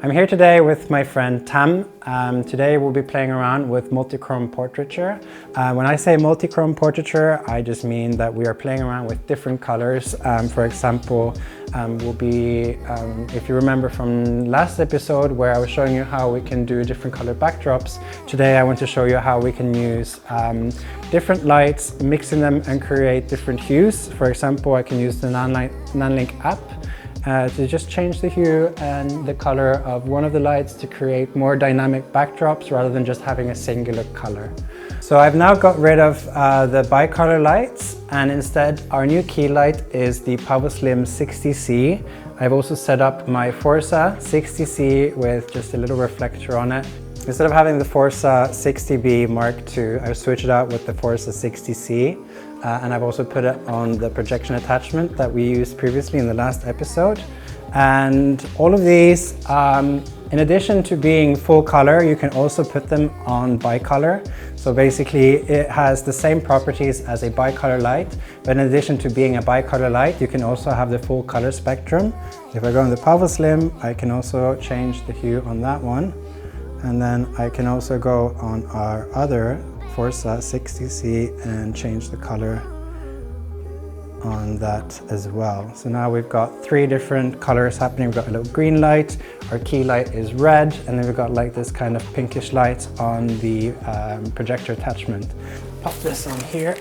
I'm here today with my friend Tam. Today we'll be playing around with multichrome portraiture. When I say multichrome portraiture, I just mean that we are playing around with different colors. For example, if you remember from last episode where I was showing you how we can do different color backdrops, today I want to show you how we can use different lights, mixing them and create different hues. For example, I can use the Nanlink app to just change the hue and the color of one of the lights to create more dynamic backdrops rather than just having a singular color. So I've now got rid of the bicolor lights, and instead our new key light is the PowerSlim 60C. I've also set up my Forza 60C with just a little reflector on it. Instead of having the Forza 60B Mark II, I've switched it out with the Forza 60C. And I've also put it on the projection attachment that we used previously in the last episode. And all of these, in addition to being full color, you can also put them on bicolor. So basically it has the same properties as a bicolor light, but in addition to being a bicolor light, you can also have the full color spectrum. If I go on the PowerSlim, I can also change the hue on that one. And then I can also go on our other Forza 60C and change the color on that as well. So now we've got three different colors happening. We've got a little green light, our key light is red, and then we've got like this kind of pinkish light on the projector attachment. Pop this on here.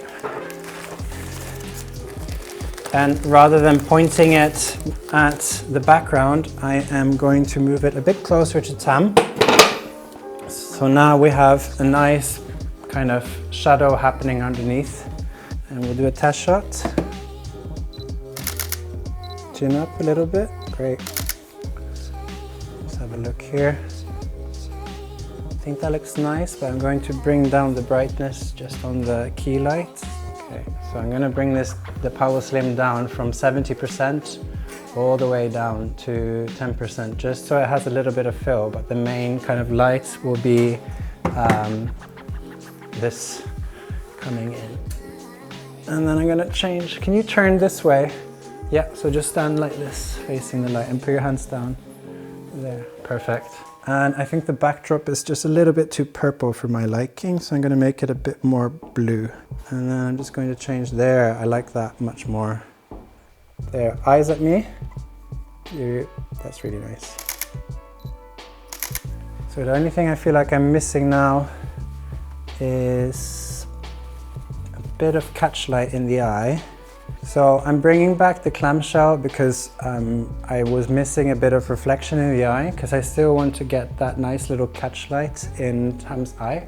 And rather than pointing it at the background, I am going to move it a bit closer to Tam. So now we have a nice kind of shadow happening underneath, and we'll do a test shot. Chin up a little bit, great. Let's have a look here. I think that looks nice, but I'm going to bring down the brightness just on the key light. Okay, so I'm going to bring the PowerSlim down from 70% all the way down to 10%, just so it has a little bit of fill, but the main kind of light will be this coming in. And then I'm gonna change. Can you turn this way? Yeah, so just stand like this, facing the light, and put your hands down. There, perfect. And I think the backdrop is just a little bit too purple for my liking, so I'm gonna make it a bit more blue. And then I'm just going to change there. I like that much more. There, eyes at me. That's really nice. So the only thing I feel like I'm missing now is a bit of catch light in the eye. So I'm bringing back the clamshell because I was missing a bit of reflection in the eye, because I still want to get that nice little catch light in Tam's eye.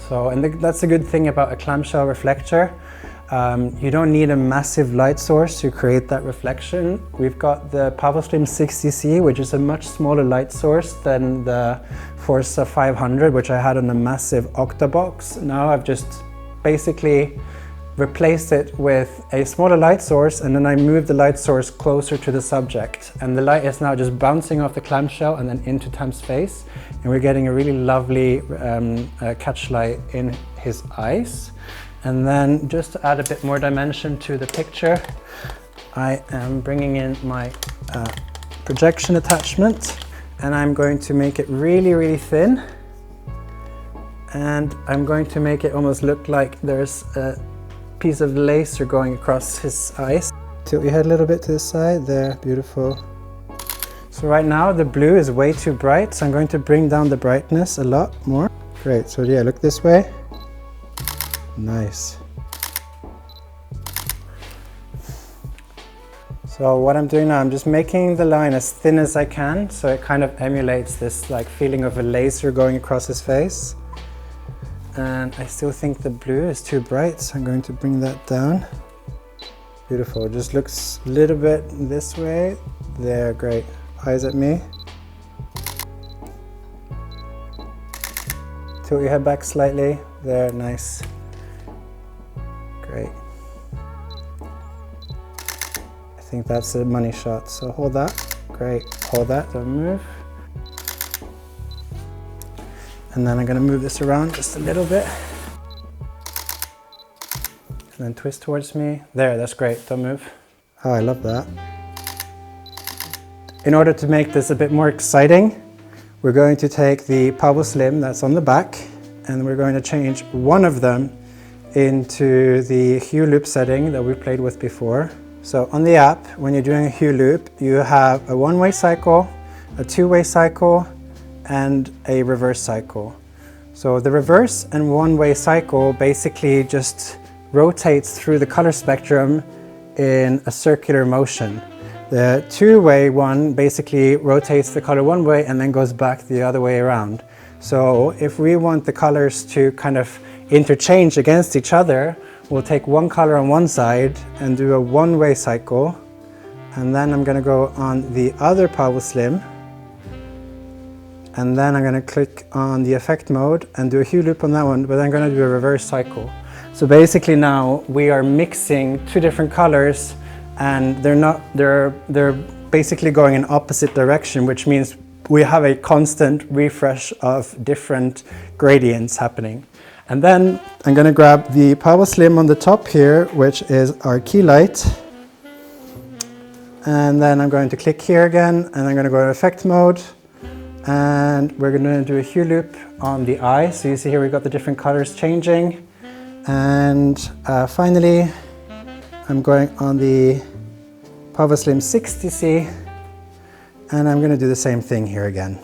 So, and that's a good thing about a clamshell reflector. You don't need a massive light source to create that reflection. We've got the PowerSlim 60C, which is a much smaller light source than the Forza 500, which I had on a massive octabox. Now I've just basically replaced it with a smaller light source, and then I moved the light source closer to the subject. And the light is now just bouncing off the clamshell and then into Tam's face. And we're getting a really lovely catch light in his eyes. And then just to add a bit more dimension to the picture, I am bringing in my projection attachment, and I'm going to make it really, really thin. And I'm going to make it almost look like there's a piece of laser going across his eyes. Tilt your head a little bit to the side, there, beautiful. So right now the blue is way too bright, so I'm going to bring down the brightness a lot more. Great, so yeah, look this way. Nice. So what I'm doing now, I'm just making the line as thin as I can, so it kind of emulates this like feeling of a laser going across his face. And I still think the blue is too bright, so I'm going to bring that down. Beautiful, just looks a little bit this way. There, great. Eyes at me. Tilt your head back slightly. There, nice. Great. I think that's a money shot, so hold that. Great, hold that, don't move. And then I'm going to move this around just a little bit. And then twist towards me. There, that's great, don't move. Oh, I love that. In order to make this a bit more exciting, we're going to take the Power Slim that's on the back, and we're going to change one of them into the hue loop setting that we played with before. So on the app, when you're doing a hue loop, you have a one-way cycle, a two-way cycle, and a reverse cycle. So the reverse and one-way cycle basically just rotates through the color spectrum in a circular motion. The two-way one basically rotates the color one way and then goes back the other way around. So if we want the colors to kind of interchange against each other, we'll take one color on one side and do a one-way cycle, and then I'm going to go on the other Power Slim, and then I'm going to click on the effect mode and do a hue loop on that one, but I'm going to do a reverse cycle. So basically now we are mixing two different colors, and they're basically going in opposite direction, which means we have a constant refresh of different gradients happening. And then I'm going to grab the Power Slim on the top here, which is our key light. And then I'm going to click here again, and I'm going to go to effect mode. And we're going to do a hue loop on the eye. So you see here we've got the different colors changing. And finally, I'm going on the Power Slim 60C, and I'm going to do the same thing here again.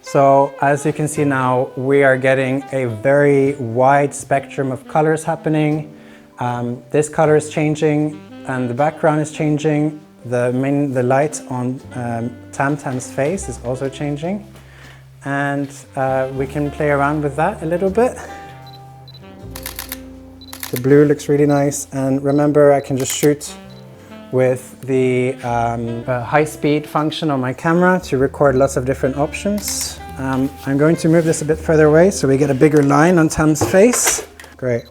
So as you can see now, we are getting a very wide spectrum of colors happening. This color is changing and the background is changing. The light on Tamtam's face is also changing. And we can play around with that a little bit. The blue looks really nice, and remember I can just shoot with the high-speed function on my camera to record lots of different options. I'm going to move this a bit further away so we get a bigger line on Tam's face. Great.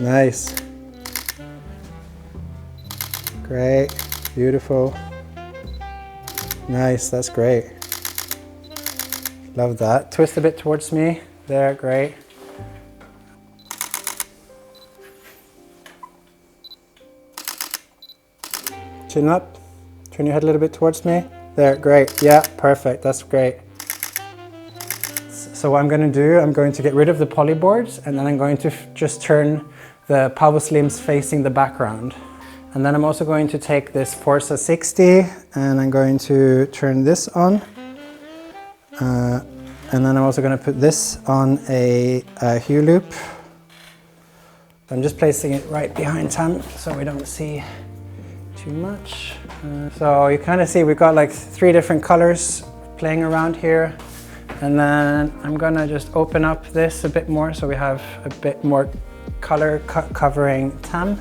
Nice. Great. Beautiful. Nice, that's great. Love that. Twist a bit towards me. There, great. Chin up. Turn your head a little bit towards me. There, great. Yeah, perfect. That's great. So what I'm going to do, I'm going to get rid of the polyboards, and then I'm going to just turn the Power Slims facing the background. And then I'm also going to take this Forza 60 and I'm going to turn this on. And then I'm also going to put this on a hue loop. I'm just placing it right behind Tam so we don't see too much. So you kind of see we've got like 3 different colors playing around here. And then I'm going to just open up this a bit more so we have a bit more color covering Tam.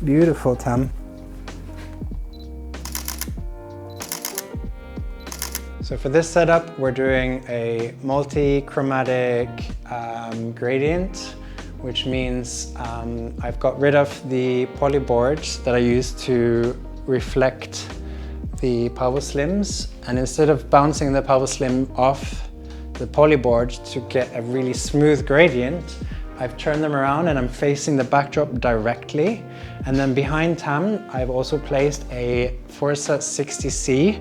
Beautiful, Tam. So for this setup, we're doing a multi-chromatic gradient, which means I've got rid of the polyboards that I used to reflect the Power Slims, and instead of bouncing the Power Slim off the polyboard to get a really smooth gradient, I've turned them around and I'm facing the backdrop directly. And then behind Tam, I've also placed a Forza 60C,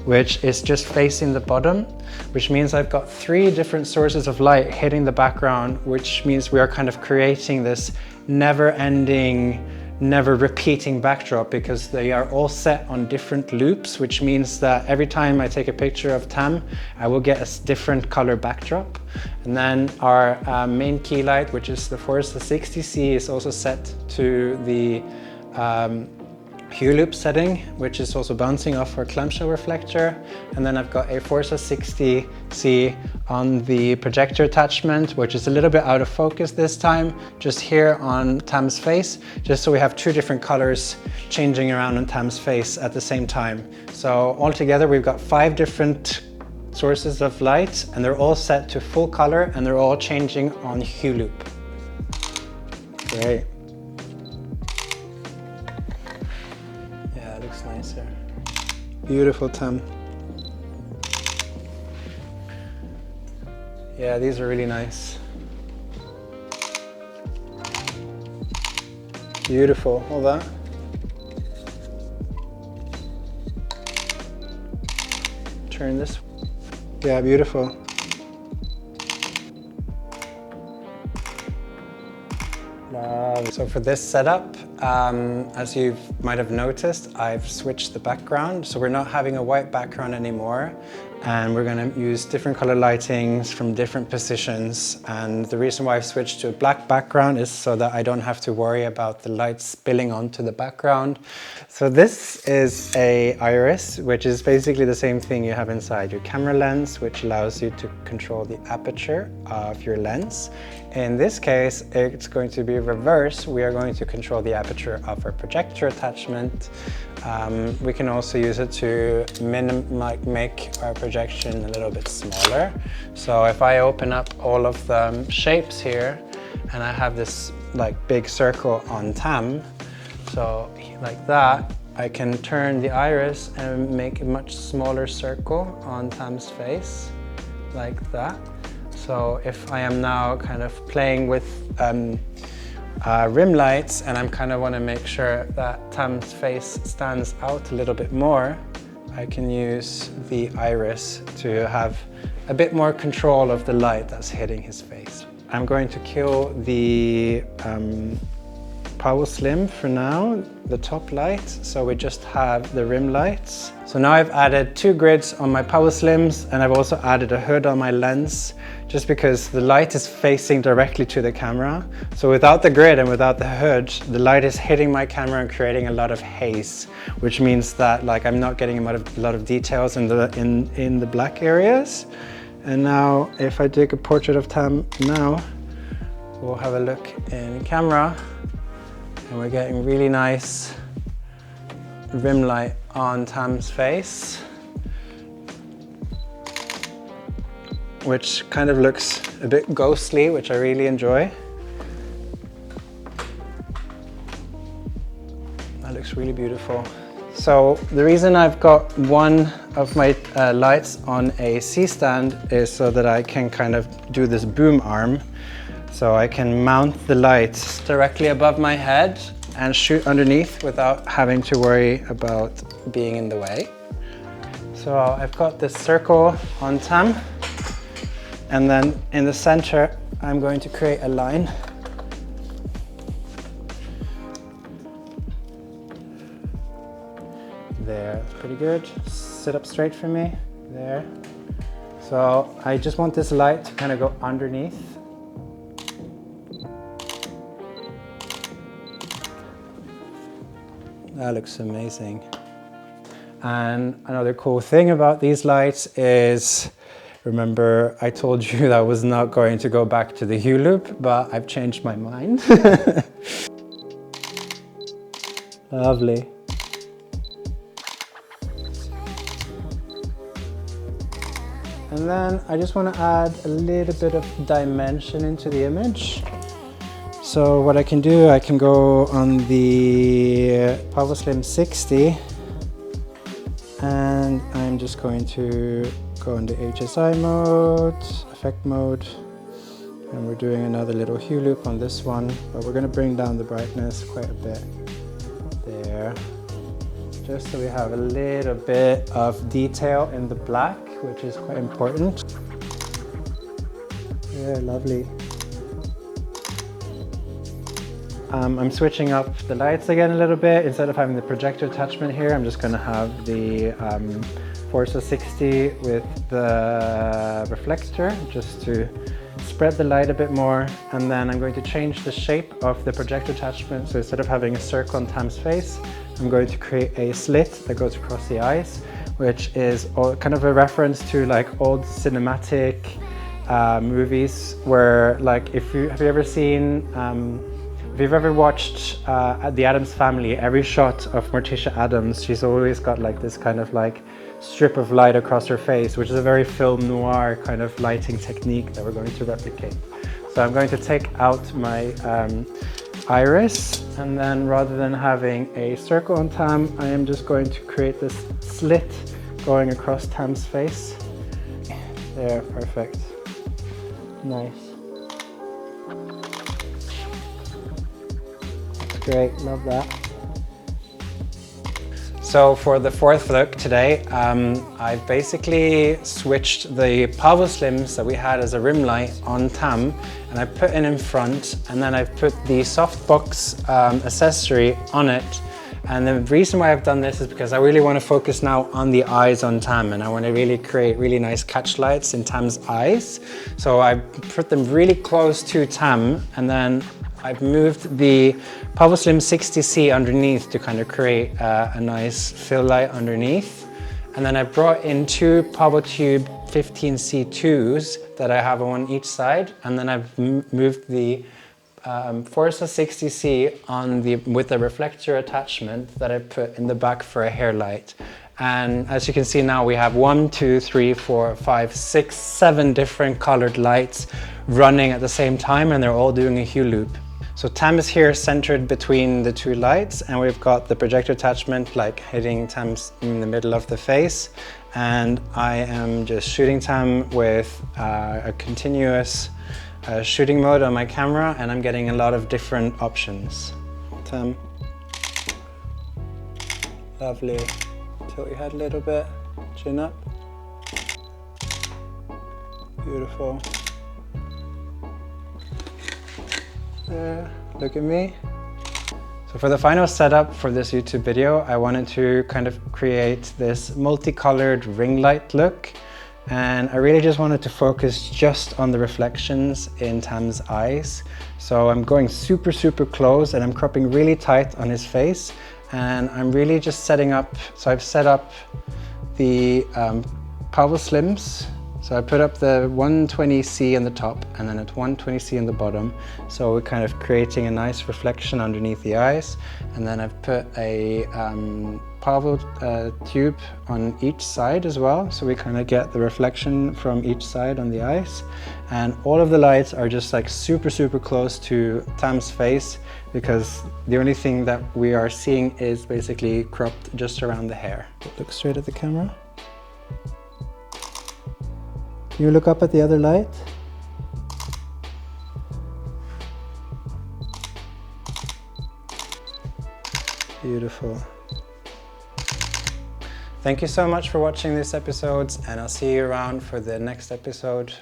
which is just facing the bottom, which means I've got 3 different sources of light hitting the background, which means we are kind of creating this never-ending, never repeating backdrop, because they are all set on different loops, which means that every time I take a picture of Tam, I will get a different color backdrop. And then our main key light, which is the Forza 60C, is also set to the hue loop setting, which is also bouncing off our clamshell reflector. And then I've got a Forza 60C on the projector attachment, which is a little bit out of focus this time, just here on Tam's face, just so we have 2 different colors changing around on Tam's face at the same time. So altogether we've got 5 different sources of light, and they're all set to full color, and they're all changing on hue loop. Great. Yeah, it looks nicer. Beautiful, Tam. Yeah, these are really nice. Beautiful, all that. turn this. Yeah, beautiful. So for this setup, as you might have noticed, I've switched the background. So we're not having a white background anymore. And we're going to use different color lightings from different positions. And the reason why I've switched to a black background is so that I don't have to worry about the light spilling onto the background. So this is a iris, which is basically the same thing you have inside your camera lens, which allows you to control the aperture of your lens. In this case, it's going to be reverse. We are going to control the aperture of our projector attachment. We can also use it to make our projection a little bit smaller. So if I open up all of the shapes here and I have this like big circle on Tam, so like that, I can turn the iris and make a much smaller circle on Tam's face, like that. So if I am now kind of playing with rim lights and I kind of want to make sure that Tam's face stands out a little bit more, I can use the iris to have a bit more control of the light that's hitting his face. I'm going to kill the Power Slim for now, the top light, so we just have the rim lights. So now I've added 2 grids on my Power Slims, and I've also added a hood on my lens, just because the light is facing directly to the camera. So without the grid and without the hood, the light is hitting my camera and creating a lot of haze, which means that like I'm not getting a lot of details in the black areas. And now if I take a portrait of Tam now, we'll have a look in camera, and we're getting really nice rim light on Tam's face, which kind of looks a bit ghostly, which I really enjoy. That looks really beautiful. So the reason I've got one of my lights on a C-stand is so that I can kind of do this boom arm. So I can mount the lights directly above my head and shoot underneath without having to worry about being in the way. So I've got this circle on Tam, and then in the center I'm going to create a line. There, that's pretty good. Sit up straight for me, there. So I just want this light to kind of go underneath. That looks amazing. And another cool thing about these lights is, remember I told you that I was not going to go back to the hue loop, but I've changed my mind. Lovely. And then I just want to add a little bit of dimension into the image. So what I can do, I can go on the Power Slim 60, and I'm just going to go into HSI mode, effect mode, and we're doing another little hue loop on this one, but we're going to bring down the brightness quite a bit there, just so we have a little bit of detail in the black, which is quite important. Yeah, lovely. I'm switching up the lights again a little bit. Instead of having the projector attachment here, I'm just going to have the Forza 60 with the reflector, just to spread the light a bit more. And then I'm going to change the shape of the projector attachment. So instead of having a circle on Tam's face, I'm going to create a slit that goes across the eyes, which is kind of a reference to like old cinematic movies where, like, have you ever seen if you've ever watched The Addams Family, every shot of Morticia Addams, she's always got like this kind of like strip of light across her face, which is a very film noir kind of lighting technique that we're going to replicate. So I'm going to take out my iris, and then rather than having a circle on Tam, I am just going to create this slit going across Tam's face. There, perfect. Nice. Great, love that. So for the fourth look today, I've basically switched the Pavo Slims that we had as a rim light on Tam, and I put it in front, and then I've put the Softbox accessory on it. And the reason why I've done this is because I really want to focus now on the eyes on Tam, and I want to really create really nice catch lights in Tam's eyes. So I put them really close to Tam, and then I've moved the Pavo Slim 60C underneath to kind of create a nice fill light underneath. And then I brought in two Pavo Tube 15C2s that I have on each side. And then I've moved the Forza 60C on with the reflector attachment that I put in the back for a hair light. And as you can see now, we have 1, 2, 3, 4, 5, 6, 7 different colored lights running at the same time, and they're all doing a hue loop. So Tam is here centered between the two lights, and we've got the projector attachment like hitting Tam in the middle of the face. And I am just shooting Tam with a continuous shooting mode on my camera, and I'm getting a lot of different options. Tam, lovely. Tilt your head a little bit, chin up. Beautiful. There, look at me. So for the final setup for this YouTube video, I wanted to kind of create this multicolored ring light look. And I really just wanted to focus just on the reflections in Tam's eyes. So I'm going super, super close, and I'm cropping really tight on his face. And I'm really just setting up, so I've set up the Pavo Slims. So I put up the 120C on the top, and then at 120C on the bottom. So we're kind of creating a nice reflection underneath the eyes. And then I've put a Pavo tube on each side as well. So we kind of get the reflection from each side on the eyes. And all of the lights are just like super, super close to Tam's face, because the only thing that we are seeing is basically cropped just around the hair. Look straight at the camera. Can you look up at the other light? Beautiful. Thank you so much for watching this episode, and I'll see you around for the next episode.